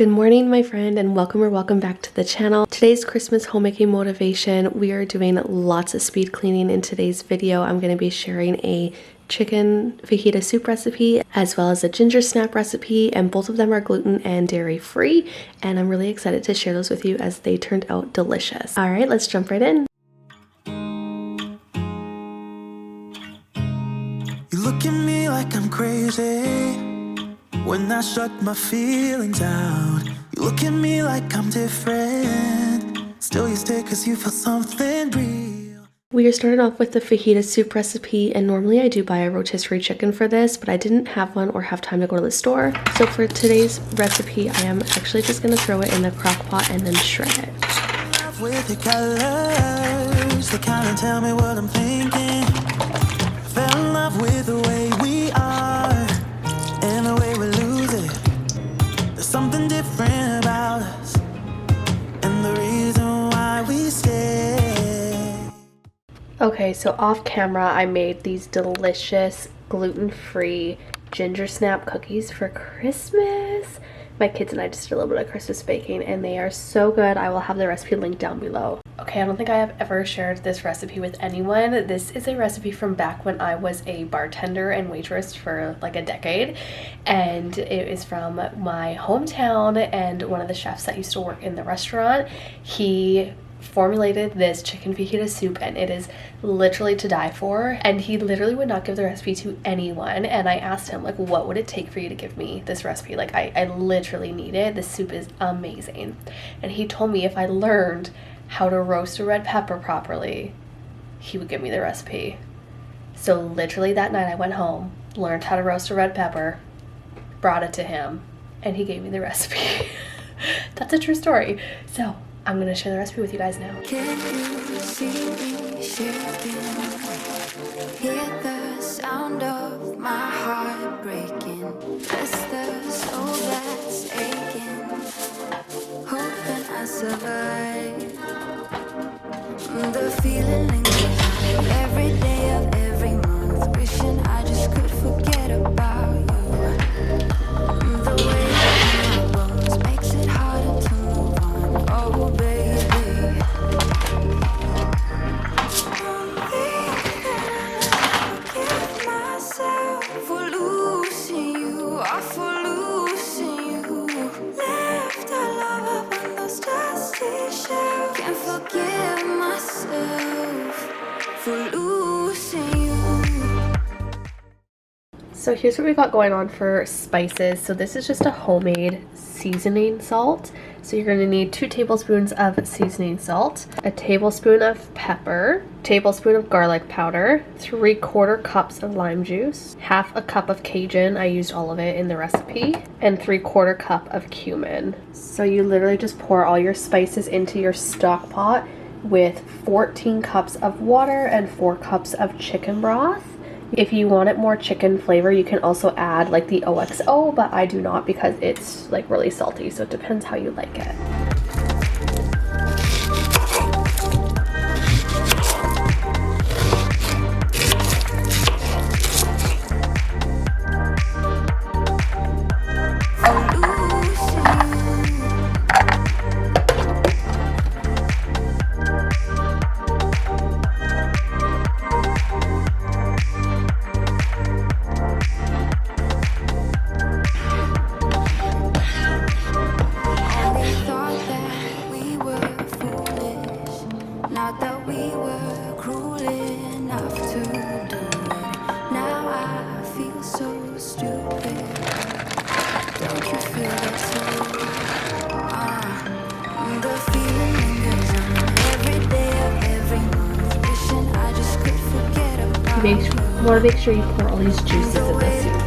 Good morning, my friend, and welcome back to the channel. Today's Christmas homemaking motivation. We are doing lots of speed cleaning in today's video. I'm going to be sharing a chicken fajita soup recipe as well as a ginger snap recipe, and both of them are gluten and dairy free, and I'm really excited to share those with you as they turned out delicious. All right, let's jump right in. You look at me like I'm crazy when I shut my feelings out. You look at me like I'm different, still you stay cause you feel something real. We are starting off with the fajita soup recipe, and normally I do buy a rotisserie chicken for this, but I didn't have one or have time to go to the store. So for today's recipe, I am actually just going to throw it in the crock pot and then shred it. Love with your colors, they kind of tell me what I'm thinking. Fell in love with the way we are and the way we lose it. There's something different about us and the reason why we stay. Okay, so off camera, I made these delicious gluten-free ginger snap cookies for Christmas. My kids and I just did a little bit of Christmas baking, and they are so good. I will have the recipe linked down below. Okay, I don't think I have ever shared this recipe with anyone. This is a recipe from back when I was a bartender and waitress for like a decade, and it is from my hometown, and one of the chefs that used to work in the restaurant, he formulated this chicken fajita soup, and it is literally to die for, and he literally would not give the recipe to anyone. And I asked him, like, what would it take for you to give me this recipe? Like, I literally need it. This soup is amazing. And he told me if I learned how to roast a red pepper properly, he would give me the recipe. So literally that night I went home, learned how to roast a red pepper, brought it to him, and he gave me the recipe. That's a true story. So I'm gonna share the recipe with you guys now. Can you see me shaking? Hear the sound of my heart breaking. Bless the soul that's aching, hoping I survive. The feeling lingers every day of every month, wishing I just could forget about you. The way that my bones makes it harder to move on. Oh baby, forgive myself for losing you, or for losing you. Left our love up on those dusty shelves. Can't forgive myself for losing you. So here's what we got going on for spices. So this is just a homemade seasoning salt. So you're going to need 2 tablespoons of seasoning salt, a tablespoon of pepper, tablespoon of garlic powder, 3/4 cups of lime juice, half a cup of Cajun, I used all of it in the recipe, and 3/4 cup of cumin. So you literally just pour all your spices into your stock pot with 14 cups of water and 4 cups of chicken broth. If you want it more chicken flavor, you can also add like the OXO, but I do not because it's like really salty, so it depends how you like it. You want to make sure you pour all these juices in the soup.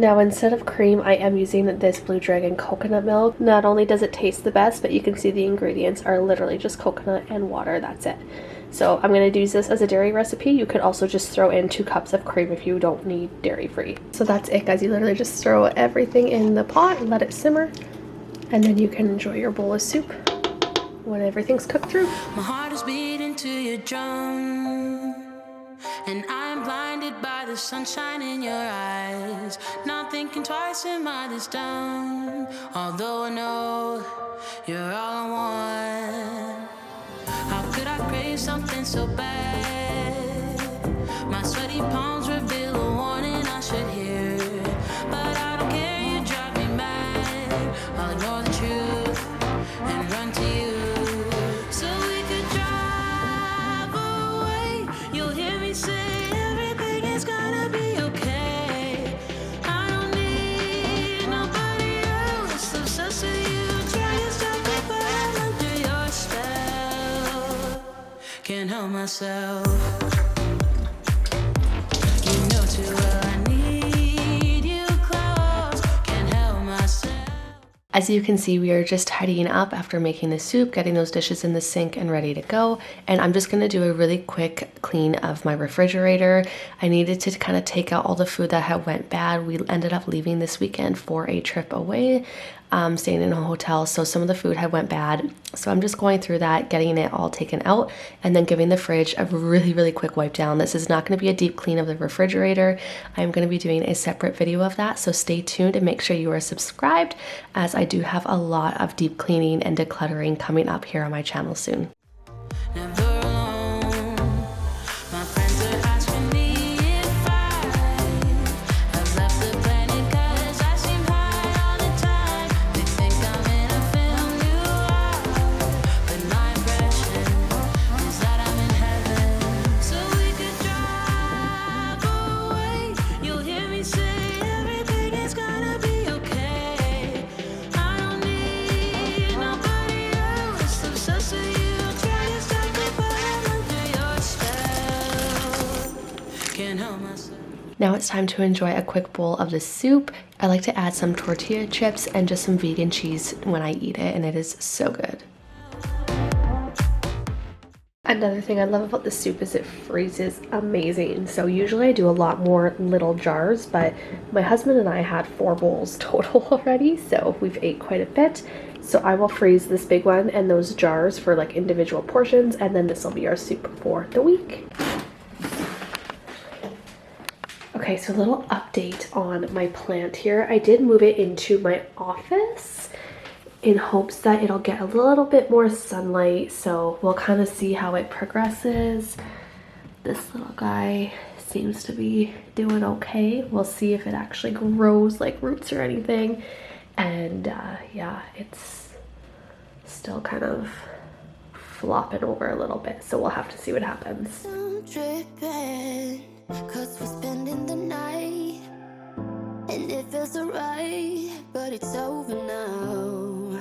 Now instead of cream, I am using this Blue Dragon coconut milk. Not only does it taste the best, but you can see the ingredients are literally just coconut and water. That's it. So I'm going to use this as a dairy recipe. You could also just throw in 2 cups of cream if you don't need dairy free. So that's it, guys. You literally just throw everything in the pot and let it simmer, and then you can enjoy your bowl of soup when everything's cooked through. My heart is beating to your drum, and I'm blinded by the sunshine in your eyes. Not thinking twice, am I this dumb? Although I know you're all I want. How could I crave something so bad? My sweaty palms reveal a warning I should hear, but I don't care, you drive me mad. I'll ignore the truth and run to you. So we could drive away. You'll hear me say everything is gonna be okay. I don't need nobody else. Obsessed with you, try to stop me, but I'm under your spell. Can't help myself. You know too well I need you close. Can't help myself. As you can see, we are just tidying up after making the soup, getting those dishes in the sink and ready to go. And I'm just gonna do a really quick clean of my refrigerator. I needed to kind of take out all the food that had went bad. We ended up leaving this weekend for a trip away, staying in a hotel. So some of the food had went bad. So I'm just going through that, getting it all taken out, and then giving the fridge a really quick wipe down. This is not gonna be a deep clean of the refrigerator. I'm gonna be doing a separate video of that. So stay tuned and make sure you are subscribed, as I do have a lot of deep cleaning and decluttering coming up here on my channel soon. Never alone. My friends are asking me if I have left the planet, 'cause I seem high all the time. They think I'm in a film noir, but my impression is that I'm in heaven. So we could drive away. You'll hear me say everything is gonna be okay. I don't need nobody else. Obsessed with you, try to stop me, but I'm under your spell. Can't help myself. Now it's time to enjoy a quick bowl of the soup. I like to add some tortilla chips and just some vegan cheese when I eat it, and it is so good. Another thing I love about the soup is it freezes amazing. So usually I do a lot more little jars, but my husband and I had 4 bowls total already, so we've ate quite a bit. So I will freeze this big one and those jars for like individual portions, and then this will be our soup for the week. Okay, so a little update on my plant here. I did move it into my office in hopes that it'll get a little bit more sunlight, so we'll kind of see how it progresses. This little guy seems to be doing okay. We'll see if it actually grows like roots or anything. And yeah, it's still kind of flopping over a little bit, so we'll have to see what happens. I'm dripping, 'cause we're spending the night, and it feels alright, but it's over now.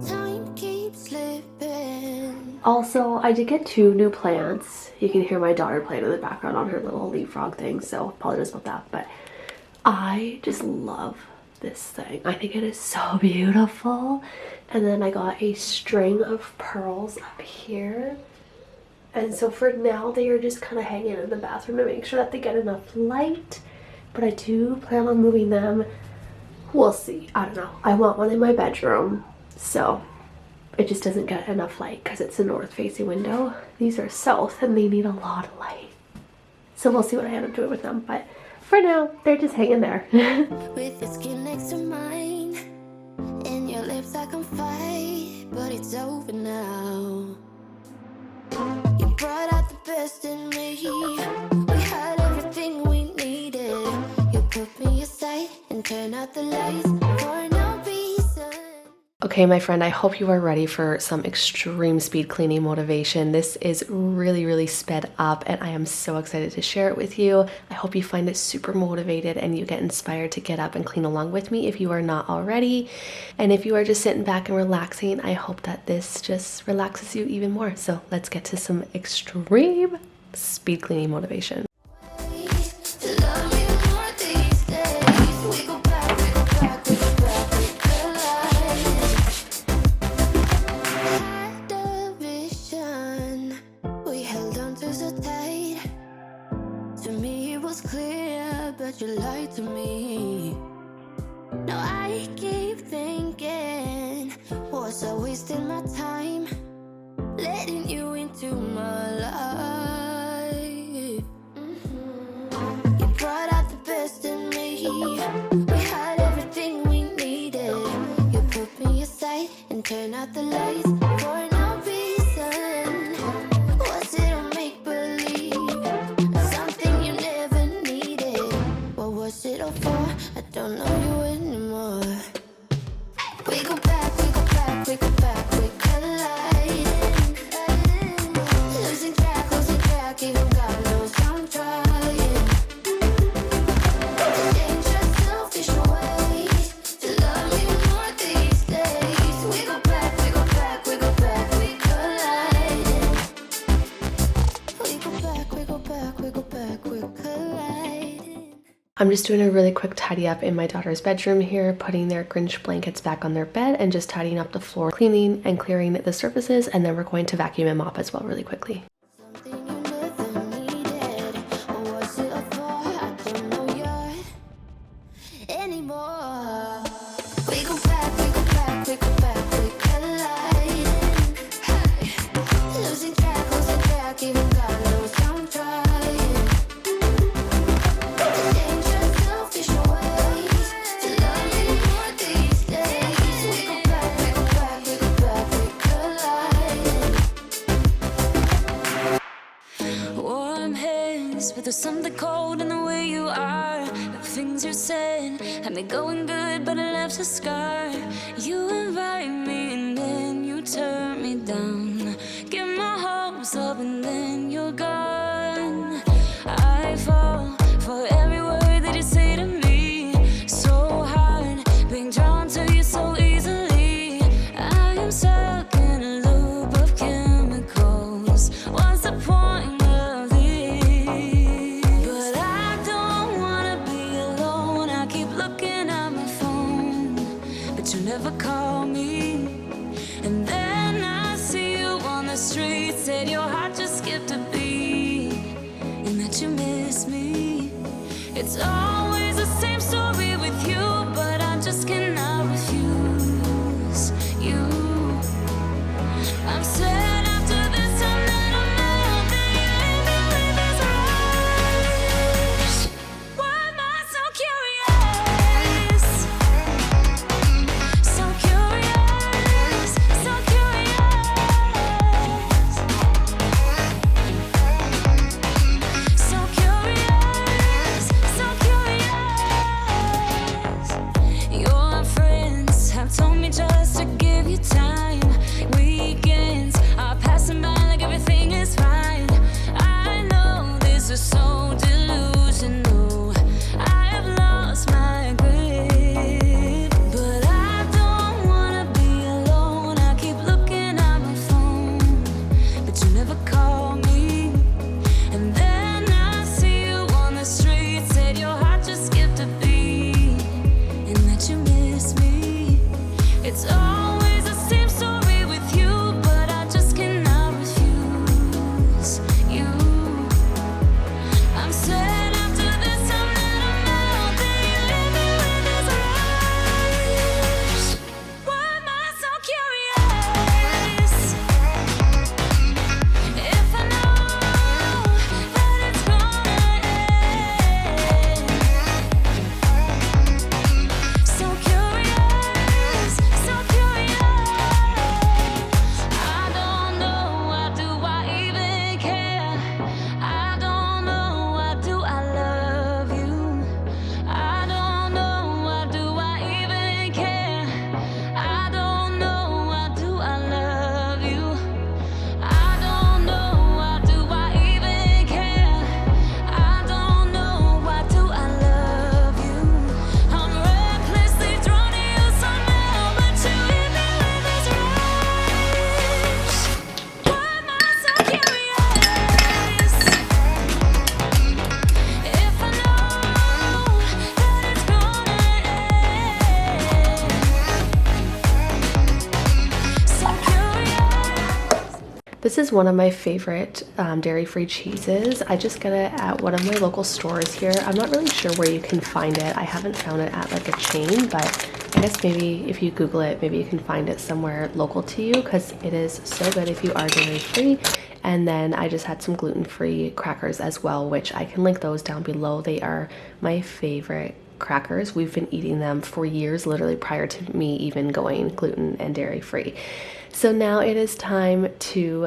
Time keeps slipping. Also, I did get 2 new plants. You can hear my daughter playing in the background on her little leapfrog thing, so apologies about that. But I just love this thing. I think it is so beautiful. And then I got a string of pearls up here. And so for now, they are just kind of hanging in the bathroom to make sure that they get enough light. But I do plan on moving them. We'll see. I don't know. I want one in my bedroom, so it just doesn't get enough light because it's a north-facing window. These are south and they need a lot of light. So we'll see what I end up doing with them. But for now, they're just hanging there. With your skin next to mine, and your lips I can fight, but it's over now. You brought out the best in me. We had everything we needed. You put me aside and turn out the lights for no reason. Okay, my friend, I hope you are ready for some extreme speed cleaning motivation. This is really sped up, and I am so excited to share it with you. I hope you find it super motivated and you get inspired to get up and clean along with me if you are not already. And if you are just sitting back and relaxing, I hope that this just relaxes you even more. So let's get to some extreme speed cleaning motivation. To love you more these days. that you lied to me. Now I keep thinking, was I wasting my time letting you into my life? You brought out the best in me. We had everything we needed. You put me aside and turned out the lights for no reason. Was it a make-believe? Something you never needed? What was it all for? I don't know you anymore. We go back, we go back, we go back, we colliding. Losing track, even God knows I'm trying. Dangerous, selfish ways to love me more these days. We go back, we go back, we go back, we colliding. We go back, we go back, we go back, we colliding. I'm just doing a really quick tidy up in my daughter's bedroom here, putting their Grinch blankets back on their bed and just tidying up the floor, cleaning and clearing the surfaces, and then we're going to vacuum and mop as well really quickly. Something you never needed. Or was it all for? I don't know yet anymore. We go back, we go back, we go back, we colliding. Hey. Losing track, even God knows I'm trying. Dangerous, selfish ways to love me more these days. We go back, we go back, we go back, we colliding. Warm hands, but there's something cold in the way you are. The things you said had me going good, but it left a scar. You invite me and then you turn me down. Get my hopes up and then you're gone. I fall for every word that you say to me. So hard, being drawn to you so easily. I am stuck in a loop of chemicals. What's the point of this? But I don't wanna be alone. I keep looking at my phone, but you never call me. And then I see you on the street. Said your heart just skipped a beat, and that you miss me. It's always the same story with you, but I just cannot refuse you. I'm sad after this time that I'm out there. You leave me with this rush. Why am I so curious? So curious, so curious. So curious, so curious. Your friends have told me just to give you time. Weekends are passing by like everything is fine. I know this is so delusional. I have lost my grip, but I don't wanna be alone. I keep looking at my phone, but you never call me. And then I see you on the street. Said your heart just skipped a beat, and that you miss me. It's always the same story with you, This is one of my favorite dairy-free cheeses. I just get it at one of my local stores here. I'm not really sure where you can find it. I haven't found it at like a chain, but I guess maybe if you Google it, maybe you can find it somewhere local to you, because it is so good if you are dairy-free. And then I just had some gluten-free crackers as well, which I can link those down below. They are my favorite crackers. We've been eating them for years, literally prior to me even going gluten and dairy free. So now it is time to,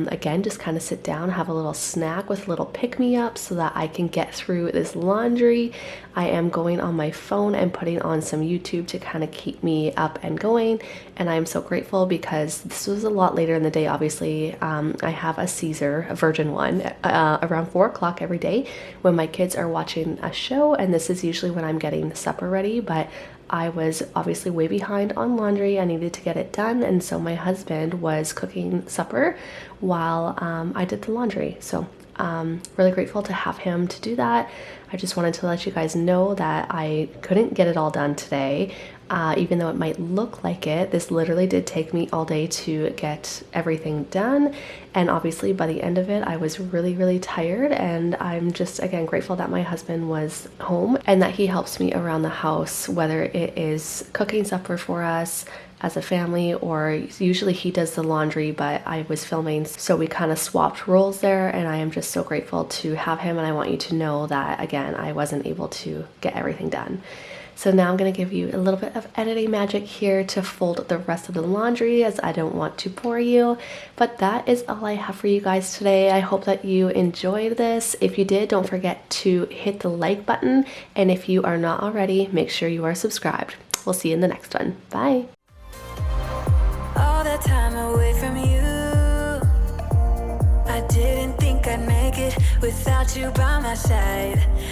again, just kind of sit down, have a little snack with a little pick-me-up so that I can get through this laundry. I am going on my phone and putting on some YouTube to kind of keep me up and going. And I'm so grateful because this was a lot later in the day, obviously. I have a Caesar, a virgin one, around 4 o'clock every day when my kids are watching a show. And this is usually when I'm getting supper ready, but I was obviously way behind on laundry. I needed to get it done, and so my husband was cooking supper while I did the laundry. So really grateful to have him to do that. I just wanted to let you guys know that I couldn't get it all done today. Even though it might look like it, this literally did take me all day to get everything done. And obviously by the end of it, I was really, really tired. And I'm just, again, grateful that my husband was home and that he helps me around the house, whether it is cooking supper for us as a family, or usually he does the laundry, but I was filming, so we kind of swapped roles there. And I am just so grateful to have him. And I want you to know that, again, I wasn't able to get everything done. So now I'm going to give you a little bit of editing magic here to fold the rest of the laundry, as I don't want to bore you. But that is all I have for you guys today. I hope that you enjoyed this. If you did, don't forget to hit the like button. And if you are not already, make sure you are subscribed. We'll see you in the next one. Bye. All that time away from you, I didn't think I'd make it without you by my side.